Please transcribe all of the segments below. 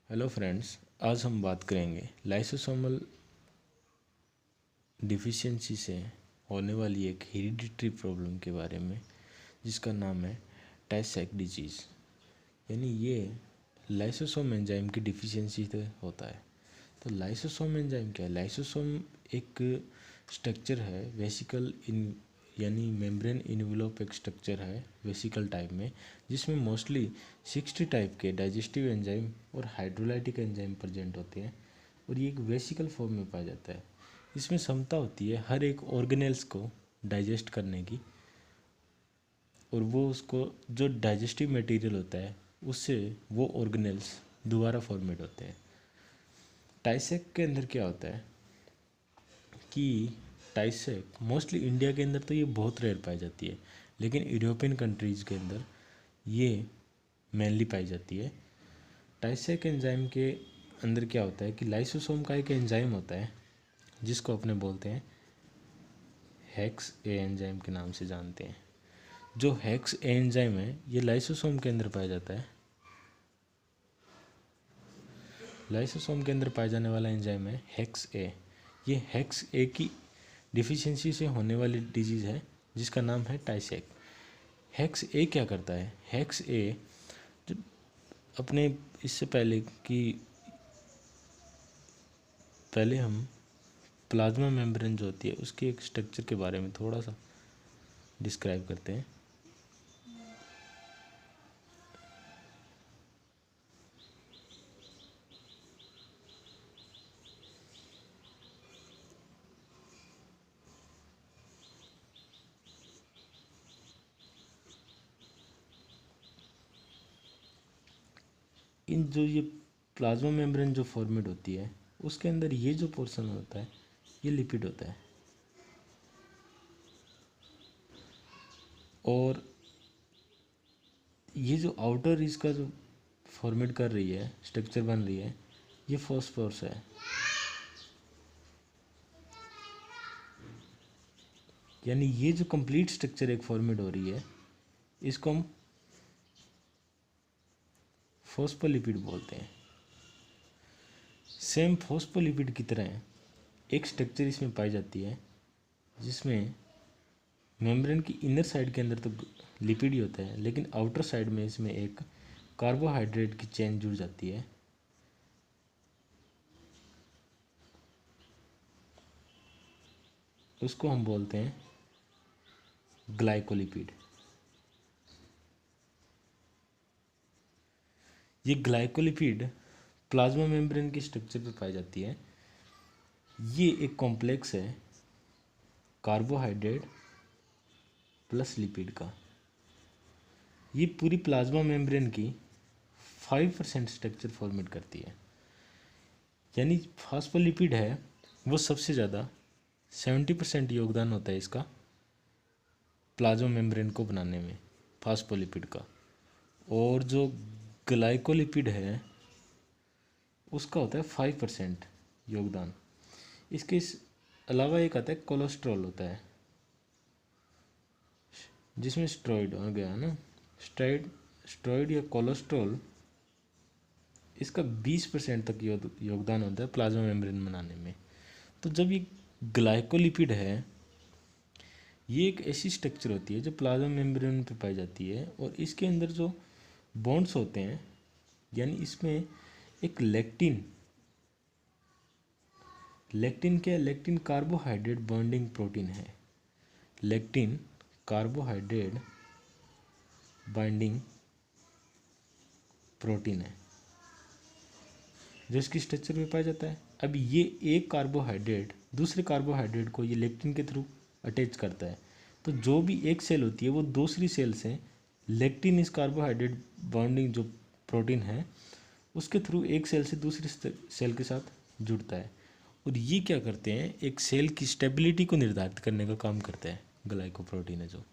Hello friends, आज हम बात करेंगे लाइसोसोमल डिफिशियंसी से होने वाली एक हेरिडिटरी प्रॉब्लम के बारे में, जिसका नाम है tay sachs डिजीज़। यानी ये लाइसोसोम एंजाइम की डिफिशियंसी से होता है। तो लाइसोसोम एंजाइम क्या है? लाइसोसोम एक स्ट्रक्चर है, वेसिकल इन यानी मेम्ब्रेन इन्वेलोप एक स्ट्रक्चर है वेसिकल टाइप में, जिसमें मोस्टली 60 टाइप के डाइजेस्टिव एंजाइम और हाइड्रोलाइटिक एंजाइम प्रेजेंट होते हैं, और ये एक वेसिकल फॉर्म में पाया जाता है। इसमें क्षमता होती है हर एक ऑर्गेनेल्स को डाइजेस्ट करने की, और वो उसको जो डाइजेस्टिव मटेरियल होता है उससे वो ऑर्गेनेल्स दोबारा फॉर्मेट होते हैं। tay sachs के अंदर क्या होता है कि tay sachs मोस्टली इंडिया के अंदर तो ये बहुत रेयर पाई जाती है, लेकिन यूरोपियन कंट्रीज़ के अंदर ये मेनली पाई जाती है। tay sachs एंजाइम के अंदर क्या होता है कि लाइसोसोम का एक एंजाइम होता है जिसको अपने बोलते हैं हेक्स ए एंजाइम के नाम से जानते हैं। जो हेक्स ए एंजाइम है ये लाइसोसोम के अंदर पाया जाता है। लाइसोसोम के अंदर पाए जाने वाला एंजाइम है हेक्स ए। ये हेक्स ए की डिफिशियंसी से होने वाली डिजीज़ है जिसका नाम है tay sachs। हेक्स ए क्या करता है? हेक्स ए जो अपने इससे पहले हम प्लाज्मा मेम्ब्रेन जो होती है उसके एक स्ट्रक्चर के बारे में थोड़ा सा डिस्क्राइब करते हैं। इन जो ये प्लाज्मा मेम्ब्रेन जो फॉर्मेट होती है उसके अंदर ये जो पोर्शन होता है ये लिपिड होता है, और ये जो आउटर इसका जो फॉर्मेट कर रही है, स्ट्रक्चर बन रही है, ये फॉस्फोरस है। यानी ये जो कंप्लीट स्ट्रक्चर एक फॉर्मेट हो रही है इसको हम फॉस्फोलिपिड बोलते हैं। सेम फॉस्फोलिपिड की तरह एक स्ट्रक्चर इसमें पाई जाती है जिसमें मेम्ब्रेन की इनर साइड के अंदर तो लिपिड ही होता है, लेकिन आउटर साइड में इसमें एक कार्बोहाइड्रेट की चेन जुड़ जाती है। उसको हम बोलते हैं ग्लाइकोलिपिड। ये ग्लाइकोलिपिड प्लाज्मा मेम्ब्रेन की स्ट्रक्चर पर पाई जाती है। ये एक कॉम्प्लेक्स है कार्बोहाइड्रेट प्लस लिपिड का। ये पूरी प्लाज्मा मेम्ब्रेन की 5% स्ट्रक्चर फॉर्मेट करती है। यानी फॉस्फोलिपिड है वो सबसे ज़्यादा 70% योगदान होता है इसका प्लाज्मा मेम्ब्रेन को बनाने में, फॉस्फोलिपिड का। और जो ग्लाइकोलिपिड है उसका होता है 5% योगदान। इसके अलावा एक आता है कोलेस्ट्रॉल होता है, जिसमें स्टेरॉइड आ गया ना, स्टेरॉइड या कोलेस्ट्रॉल, इसका 20% तक योगदान होता है प्लाज्मा मेम्ब्रेन बनाने में। तो जब ये ग्लाइकोलिपिड है ये एक ऐसी स्ट्रक्चर होती है जो प्लाज्मा मेम्ब्रेन पे पाई जाती है, और इसके अंदर जो बॉन्ड्स होते हैं, यानी इसमें एक लेक्टिन क्या है? लेक्टिन कार्बोहाइड्रेट बॉन्डिंग प्रोटीन है। लेक्टिन कार्बोहाइड्रेट बाइंडिंग प्रोटीन है जो इसकी स्ट्रक्चर में पाया जाता है। अब ये एक कार्बोहाइड्रेट दूसरे कार्बोहाइड्रेट को ये लेक्टिन के थ्रू अटैच करता है। तो जो भी एक सेल होती है वो दूसरी सेल से लेक्टिन इस कार्बोहाइड्रेट बॉन्डिंग जो प्रोटीन है उसके थ्रू एक सेल से दूसरी सेल के साथ जुड़ता है, और ये क्या करते हैं, एक सेल की स्टेबिलिटी को निर्धारित करने का काम करता है ग्लाइकोप्रोटीन है जो।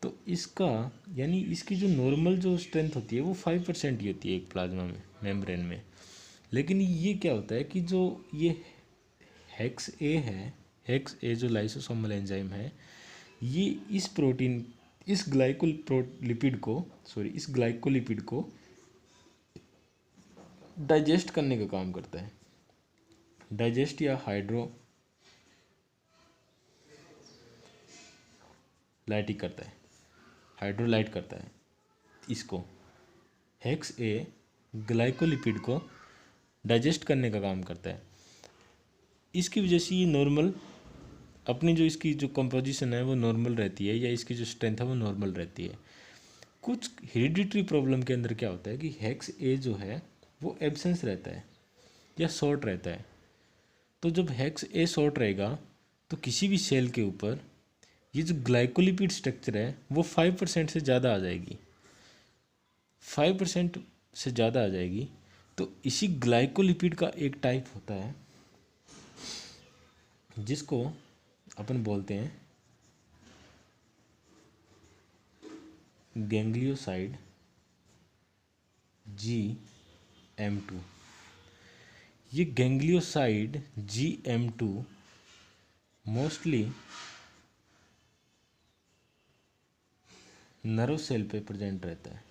तो इसका यानी इसकी जो नॉर्मल जो स्ट्रेंथ होती है वो 5% ही होती है एक प्लाज्मा में मेम्ब्रेन में। लेकिन ये क्या होता है कि जो ये हेक्स ए है, हेक्स ए जो लाइसोसोमल एंजाइम है, ये इस प्रोटीन इस ग्लाइकोलिपिड को डाइजेस्ट करने का काम करता है। डाइजेस्ट या हाइड्रोलाइटिक करता है, हाइड्रोलाइट करता है इसको। हेक्स ए ग्लाइकोलिपिड को डाइजेस्ट करने का काम करता है। इसकी वजह से ये नॉर्मल अपनी जो इसकी जो कंपोजिशन है वो नॉर्मल रहती है, या इसकी जो स्ट्रेंथ है वो नॉर्मल रहती है। कुछ हेरिडिटरी प्रॉब्लम के अंदर क्या होता है कि हेक्स ए जो है वो एब्सेंस रहता है या शॉर्ट रहता है। तो जब हेक्स ए शॉर्ट रहेगा तो किसी भी सेल के ऊपर ये जो ग्लाइकोलिपिड स्ट्रक्चर है वो 5% से ज़्यादा आ जाएगी, 5% से ज़्यादा आ जाएगी। तो इसी ग्लाइकोलिपिड का एक टाइप होता है जिसको अपन बोलते हैं गैंग्लियोसाइड GM2। ये ganglioside GM2 mostly nerve cell पे प्रेजेंट रहता है,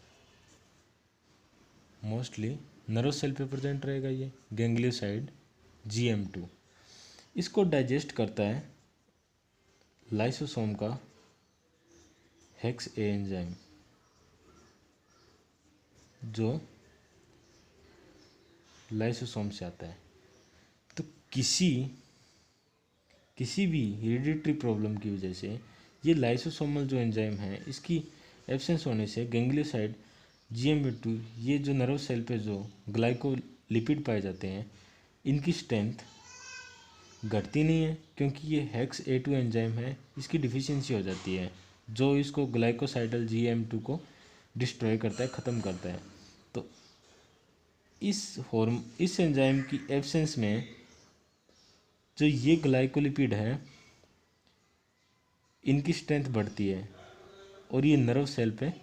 मोस्टली नर्व सेल पे प्रेजेंट रहेगा ये गैंग्लियोसाइड GM2। इसको डाइजेस्ट करता है लाइसोसोम का हेक्स ए एंजाइम, जो लाइसोसोम से आता है। तो किसी भी हेरिडिटरी प्रॉब्लम की वजह से ये लाइसोसोमल जो एंजाइम है इसकी एब्सेंस होने से गैंग्लियोसाइड GM2 ये जो नर्व सेल पे जो ग्लाइकोलिपिड पाए जाते हैं इनकी स्ट्रेंथ घटती नहीं है, क्योंकि ये हेक्स A2 एंजाइम है, इसकी डिफिशियंसी हो जाती है जो इसको ग्लाइकोसाइडल GM2 को डिस्ट्रॉय करता है, ख़त्म करता है। तो इस एंजाइम की एब्सेंस में जो ये ग्लाइकोलिपिड है इनकी स्ट्रेंथ बढ़ती है और ये नर्व सेल पे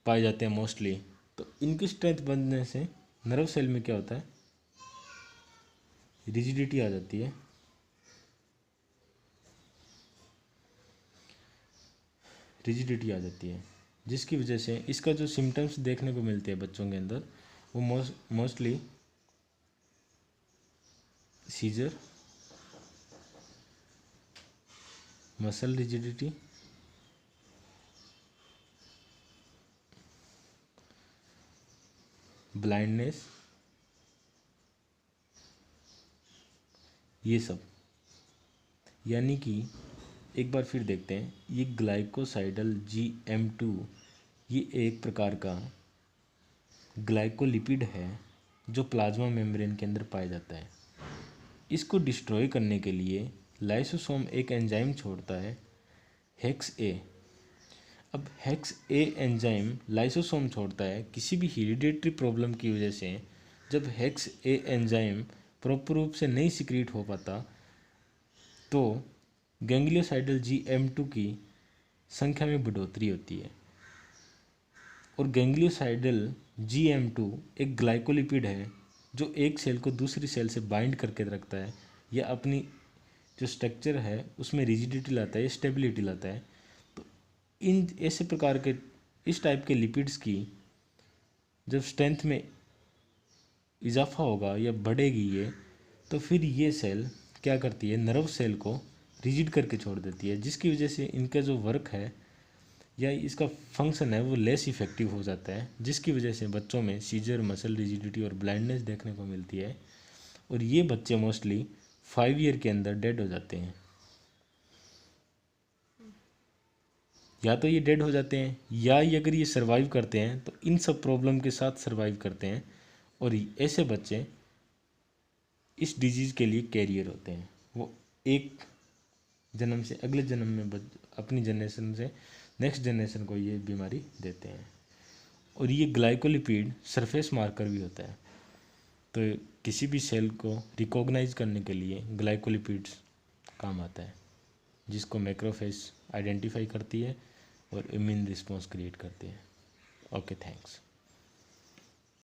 पाए जाते हैं मोस्टली। तो इनकी स्ट्रेंथ बढ़ने से नर्व सेल में क्या होता है, रिजिडिटी आ जाती है। रिजिडिटी आ जाती है जिसकी वजह से इसका जो सिम्टम्स देखने को मिलते हैं बच्चों के अंदर वो mostly seizure, muscle rigidity, blindness, ये सब। यानी कि एक बार फिर देखते हैं, ये ग्लाइकोसाइडल GM2 ये एक प्रकार का ग्लाइकोलिपिड है जो प्लाज्मा मेम्ब्रेन के अंदर पाया जाता है। इसको डिस्ट्रॉय करने के लिए लाइसोसोम एक एंजाइम छोड़ता है हेक्स ए। अब हेक्स ए एंजाइम लाइसोसोम छोड़ता है किसी भी हेरिडिटरी प्रॉब्लम की वजह से। जब हेक्स ए एंजाइम प्रॉपर रूप से नहीं सिक्रीट हो पाता तो गैंग्लियोसाइडल GM2 की संख्या में बढ़ोतरी होती है। और गैंग्लियोसाइडल GM2 एक ग्लाइकोलिपिड है जो एक सेल को दूसरी सेल से बाइंड करके रखता है या अपनी जो स्ट्रक्चर है उसमें रिजिडिटी लाता है, स्टेबिलिटी लाता है। तो इन ऐसे प्रकार के इस टाइप के लिपिड्स की जब स्ट्रेंथ में इजाफा होगा या बढ़ेगी ये, तो फिर ये सेल क्या करती है, नर्व सेल को रिजिड करके छोड़ देती है, जिसकी वजह से इनका जो वर्क है या इसका फंक्शन है वो लेस इफ़ेक्टिव हो जाता है, जिसकी वजह से बच्चों में सीजर, मसल रिजिडिटी और ब्लाइंडनेस देखने को मिलती है। और ये बच्चे मोस्टली 5 ईयर के अंदर डेड हो जाते हैं। या तो ये डेड हो जाते हैं या ये अगर ये सर्वाइव करते हैं तो इन सब प्रॉब्लम के साथ सर्वाइव करते हैं। और ऐसे बच्चे इस डिजीज़ के लिए कैरियर होते हैं। वो एक जन्म से अगले जन्म में अपनी जनरेशन से नेक्स्ट जनरेशन को ये बीमारी देते हैं। और ये ग्लाइकोलिपिड सरफेस मार्कर भी होता है, तो किसी भी सेल को रिकॉग्नाइज करने के लिए ग्लाइकोलिपिड्स काम आता है, जिसको मैक्रोफेज आइडेंटिफाई करती है और इम्यून रिस्पॉन्स क्रिएट करती है। Okay, thanks.